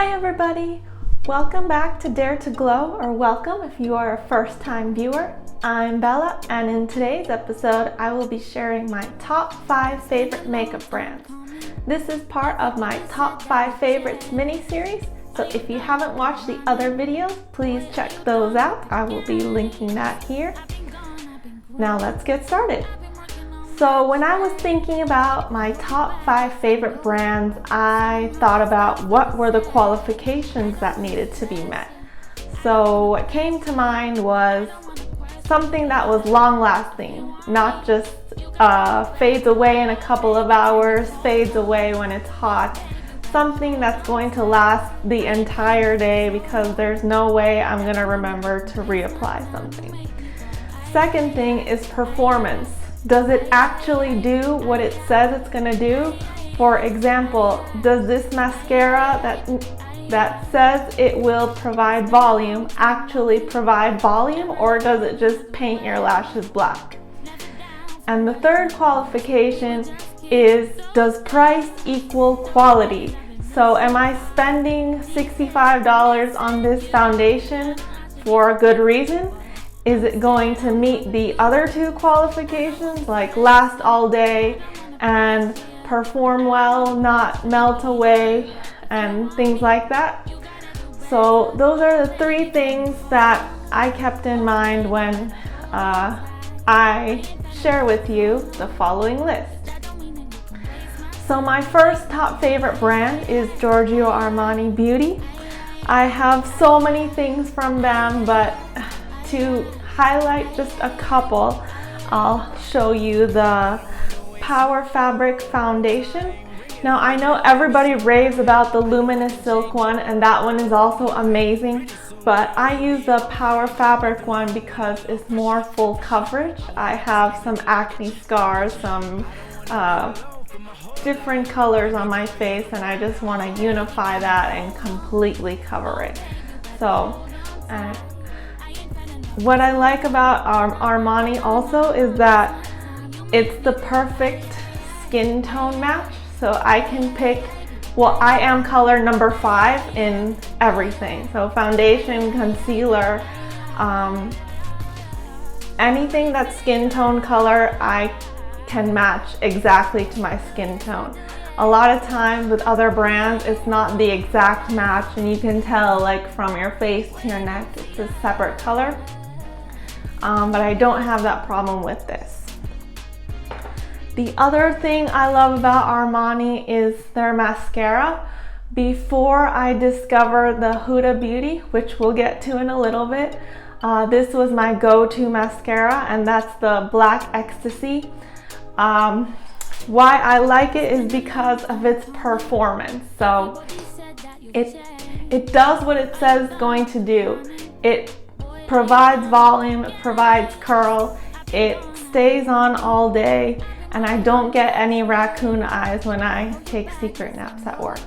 Hi everybody! Welcome back to Dare to Glow, or welcome if you are a first-time viewer. I'm Bella, and in today's episode I will be sharing my top 5 favorite makeup brands. This is part of my top 5 favorites mini-series, so if you haven't watched the other videos, please check those out. I will be linking that here. Now let's get started. So when I was thinking about my top 5 favorite brands, I thought about what were the qualifications that needed to be met. So what came to mind was something that was long-lasting, not just fades away in a couple of hours, fades away when it's hot. Something that's going to last the entire day because there's no way I'm going to remember to reapply something. Second thing is performance. Does it actually do what it says it's going to do? For example, does this mascara that says it will provide volume actually provide volume, or does it just paint your lashes black? And the third qualification is, does price equal quality? So am I spending $65 on this foundation for a good reason? Is it going to meet the other 2 qualifications, like last all day and perform well, not melt away, and things like that? So those are the 3 things that I kept in mind when I share with you the following list. So my first top favorite brand is Giorgio Armani Beauty. I have so many things from them, but to highlight just a couple, I'll show you the Power Fabric Foundation. Now I know everybody raves about the Luminous Silk one, and that one is also amazing, but I use the Power Fabric one because it's more full coverage. I have some acne scars, some different colors on my face, and I just want to unify that and completely cover it. So what I like about Armani also is that it's the perfect skin tone match. So I can pick, well, I am color number 5 in everything. So foundation, concealer, anything that's skin tone color, I can match exactly to my skin tone. A lot of times with other brands, it's not the exact match, and you can tell like from your face to your neck, it's a separate color. But I don't have that problem with this. The other thing I love about Armani is their mascara. Before I discovered the Huda Beauty, which we'll get to in a little bit, this was my go-to mascara, and that's the Black Ecstasy. Why I like it is because of its performance. So it does what it says it's going to do. It provides volume, it provides curl, it stays on all day, and I don't get any raccoon eyes when I take secret naps at work.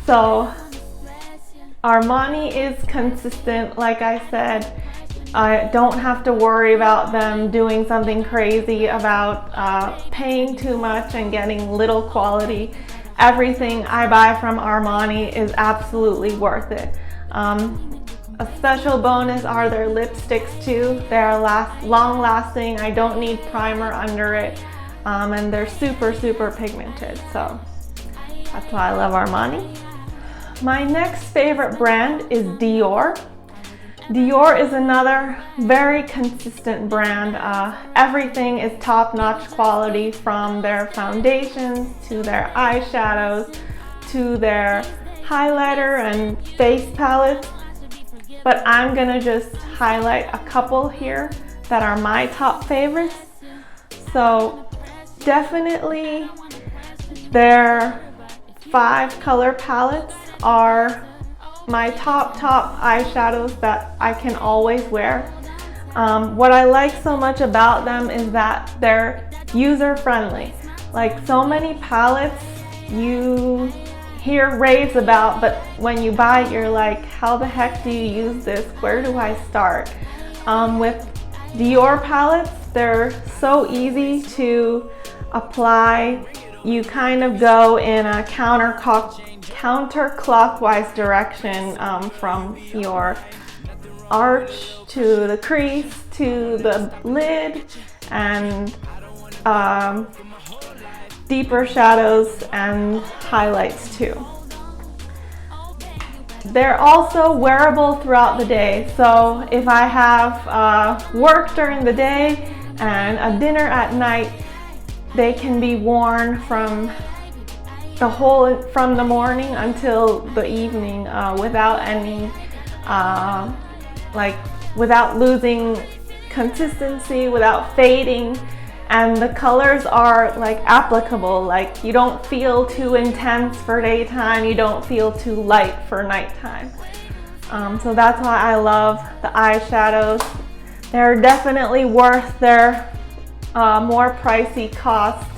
So Armani is consistent, like I said. I don't have to worry about them doing something crazy about paying too much and getting little quality. Everything I buy from Armani is absolutely worth it. A special bonus are their lipsticks too. They're long lasting. I don't need primer under it, and they're super pigmented, so that's why I love Armani. My next favorite brand is Dior. Dior is another very consistent brand. Everything is top-notch quality, from their foundations to their eyeshadows to their highlighter and face palettes. But I'm gonna just highlight a couple here that are my top favorites. So definitely their 5 color palettes are my top eyeshadows that I can always wear. What I like so much about them is that they're user-friendly. Like, so many palettes you hear raves about, but when you buy it, you're like, how the heck do you use this? Where do I start? With Dior palettes, they're so easy to apply. you kind of go in a counterclockwise direction from your arch to the crease to the lid, and deeper shadows and highlights too. They're also wearable throughout the day. So if I have work during the day and a dinner at night, they can be worn from the morning until the evening without any without losing consistency, without fading. And the colors are like applicable, like you don't feel too intense for daytime, you don't feel too light for nighttime. So that's why I love the eyeshadows. They're definitely worth their more pricey cost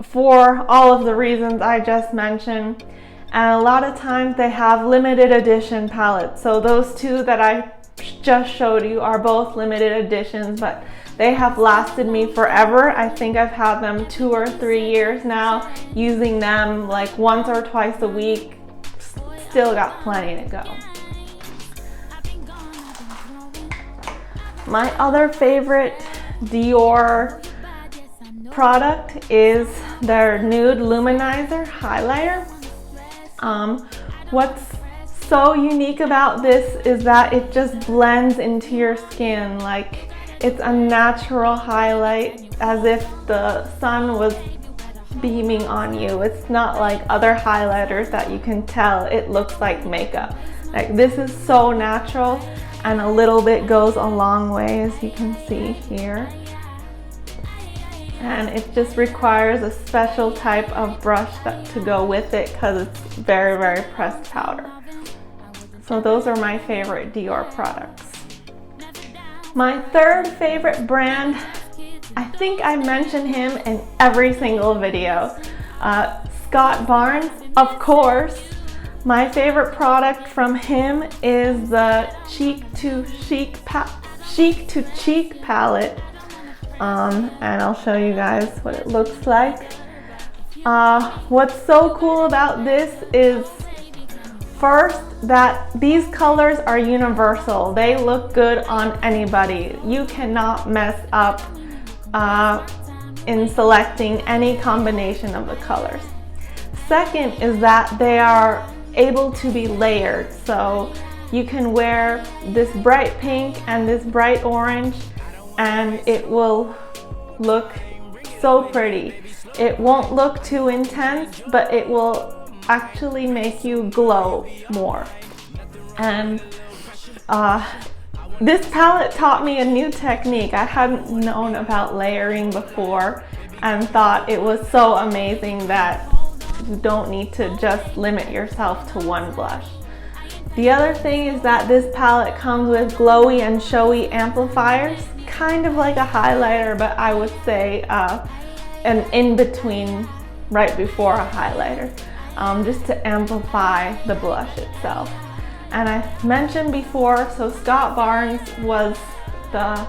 for all of the reasons I just mentioned. And a lot of times they have limited edition palettes. So those two that I just showed you are both limited editions, but they have lasted me forever. I think I've had them 2 or 3 years now, using them like once or twice a week. Still got plenty to go. My other favorite Dior product is their Nude Luminizer Highlighter. What's so unique about this is that it just blends into your skin. Like, it's a natural highlight, as if the sun was beaming on you. It's not like other highlighters that you can tell it looks like makeup. Like, this is so natural, and a little bit goes a long way, as you can see here. And it just requires a special type of brush to go with it, because it's very, very pressed powder. So those are my favorite Dior products. My third favorite brand, I think I mention him in every single video. Scott Barnes, of course. My favorite product from him is the Cheek to Cheek palette. And I'll show you guys what it looks like. What's so cool about this is, first, that these colors are universal. They look good on anybody. You cannot mess up in selecting any combination of the colors. Second is that they are able to be layered. So you can wear this bright pink and this bright orange, and it will look so pretty. It won't look too intense, but it will actually make you glow more. And this palette taught me a new technique. I hadn't known about layering before, and thought it was so amazing that you don't need to just limit yourself to one blush. The other thing is that this palette comes with glowy and showy amplifiers, kind of like a highlighter, but I would say an in-between right before a highlighter, just to amplify the blush itself. And I mentioned before, so Scott Barnes was the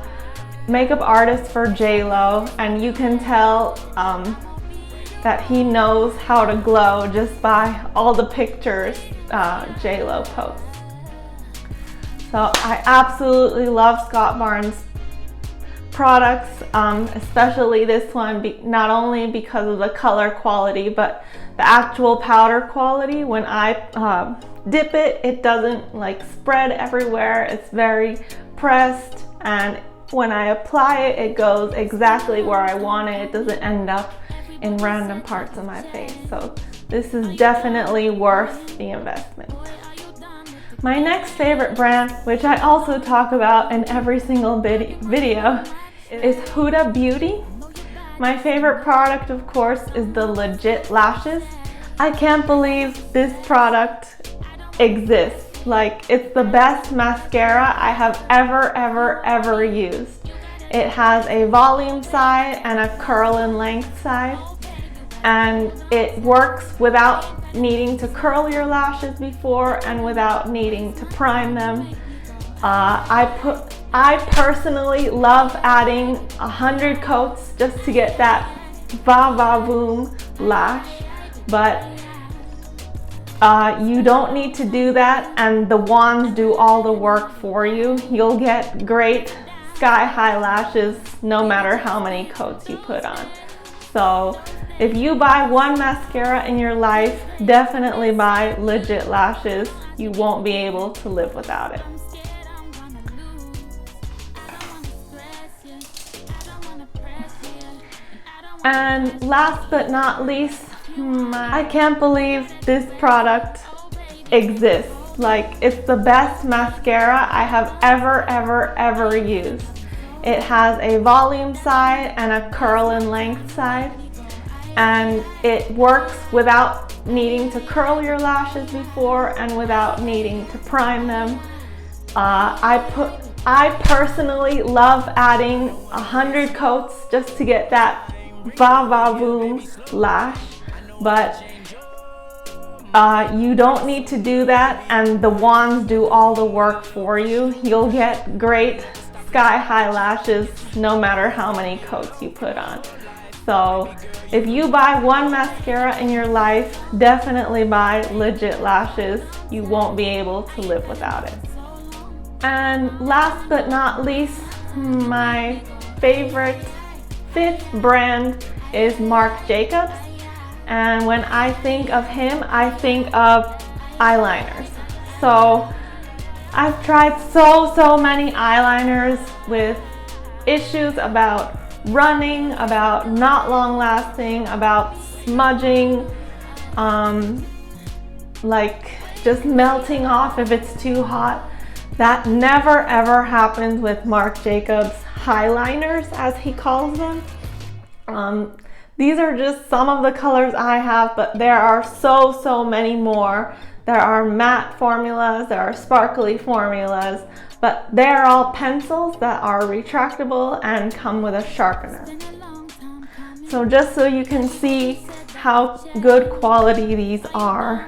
makeup artist for J-Lo, and you can tell that he knows how to glow just by all the pictures J-Lo posts. So I absolutely love Scott Barnes products, especially this one, not only because of the color quality, but the actual powder quality. When I dip it, it doesn't like spread everywhere. It's very pressed, and when I apply it, it goes exactly where I want it. It doesn't end up in random parts of my face. So this is definitely worth the investment. My next favorite brand, which I also talk about in every single video, is Huda Beauty. My favorite product, of course, is the Legit Lashes. I can't believe this product exists. Like, it's the best mascara I have ever used. It has a volume side and a curl and length side, and it works without needing to curl your lashes before and without needing to prime them. I personally love adding 100 coats just to get that va va boom lash, but you don't need to do that, and the wands do all the work for you. You'll get great sky-high lashes no matter how many coats you put on. So if you buy one mascara in your life, definitely buy legit lashes. You won't be able to live without it. And last but not least, I can't believe this product exists. Like, it's the best mascara I have ever used. It has a volume side and a curl and length side, and it works without needing to curl your lashes before and without needing to prime them. I personally love adding 100 coats just to get that va va boom lash, but you don't need to do that, and the wands do all the work for you. You'll get great sky-high lashes no matter how many coats you put on. So if you buy one mascara in your life, definitely buy legit lashes. You won't be able to live without it. And last but not least, my favorite fifth brand is Marc Jacobs. And when I think of him, I think of eyeliners. So I've tried so many eyeliners with issues about running, about not long lasting, about smudging, like just melting off if it's too hot. That never ever happens with Marc Jacobs highliners, as he calls them. These are just some of the colors I have, but there are so many more. There are matte formulas, there are sparkly formulas, but they're all pencils that are retractable and come with a sharpener. So just so you can see how good quality these are,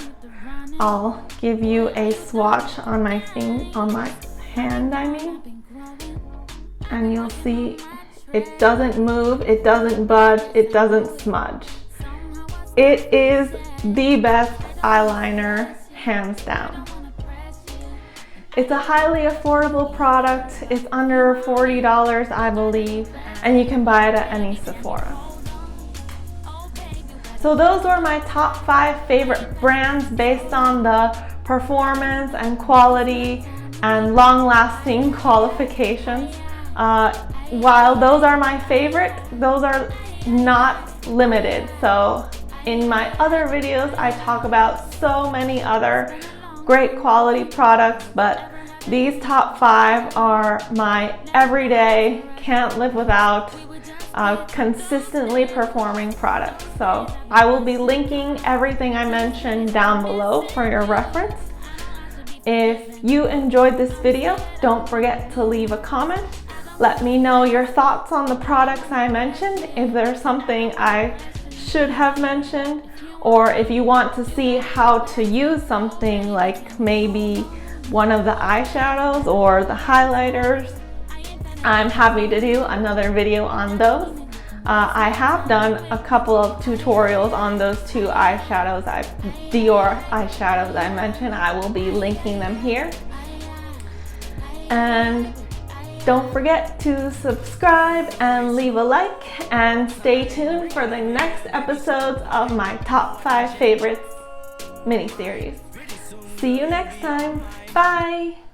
I'll give you a swatch on my hand, and you'll see it doesn't move, it doesn't budge, it doesn't smudge. It is the best eyeliner, hands down. It's a highly affordable product. It's under $40, I believe, and you can buy it at any Sephora. So those were my top 5 favorite brands based on the performance and quality and long-lasting qualifications. While those are my favorite, those are not limited. So in my other videos, I talk about so many other great quality products, but these top 5 are my everyday, can't live without, consistently performing products. So I will be linking everything I mentioned down below for your reference. If you enjoyed this video, don't forget to leave a comment. Let me know your thoughts on the products I mentioned, if there's something I should have mentioned, or if you want to see how to use something like maybe one of the eyeshadows or the highlighters. I'm happy to do another video on those. I have done a couple of tutorials on those 2 eyeshadows, Dior eyeshadows I mentioned. I will be linking them here. And don't forget to subscribe and leave a like, and stay tuned for the next episodes of my top 5 favorites mini-series. See you next time. Bye!